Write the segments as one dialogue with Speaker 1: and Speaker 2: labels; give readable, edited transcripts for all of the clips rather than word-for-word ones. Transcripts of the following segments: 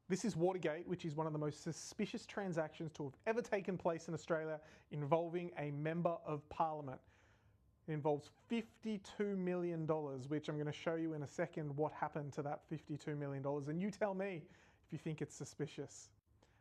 Speaker 1: This is Watergate, which is one of the most suspicious transactions to have ever taken place in Australia involving a member of parliament. It involves $52 million, which I'm going to show you in a second what happened to that $52 million. And you tell me if you think it's suspicious.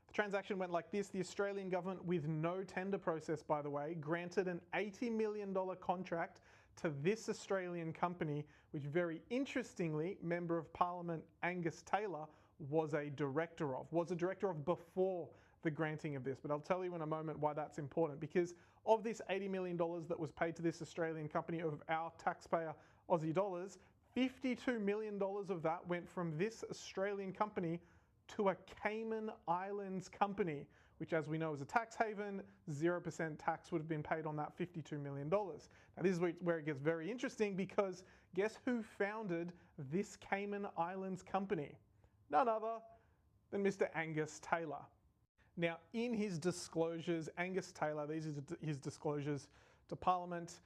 Speaker 1: The transaction went like this. The Australian government, with no tender process, by the way, granted an $80 million contract to this Australian company, which very interestingly, Member of Parliament Angus Taylor was a director of before the granting of this. But I'll tell you in a moment why that's important, because of this $80 million that was paid to this Australian company of our taxpayer Aussie dollars, $52 million of that went from this Australian company to a Cayman Islands company, which, as we know, is a tax haven. 0% tax would have been paid on that $52 million. Now, this is where it gets very interesting, because guess who founded this Cayman Islands company? None other than Mr. Angus Taylor. Now, in his disclosures, Angus Taylor, these are his disclosures to Parliament,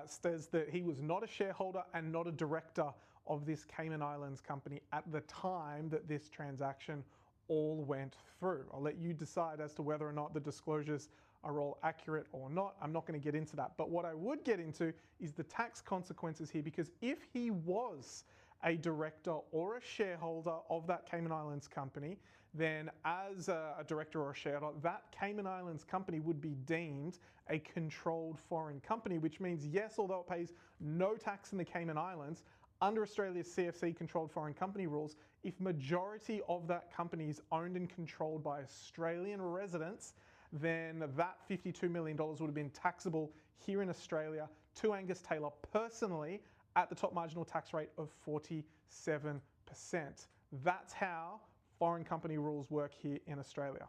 Speaker 1: says that he was not a shareholder and not a director of this Cayman Islands company at the time that this transaction all went through. I'll let you decide as to whether or not the disclosures are all accurate or not. I'm not going to get into that. But what I would get into is the tax consequences here, because if he was a director or a shareholder of that Cayman Islands company, then as a director or a shareholder, that Cayman Islands company would be deemed a controlled foreign company, which means, yes, although it pays no tax in the Cayman Islands, under Australia's CFC controlled foreign company rules, if majority of that company is owned and controlled by Australian residents, then that $52 million would have been taxable here in Australia to Angus Taylor personally at the top marginal tax rate of 47%. That's how foreign company rules work here in Australia.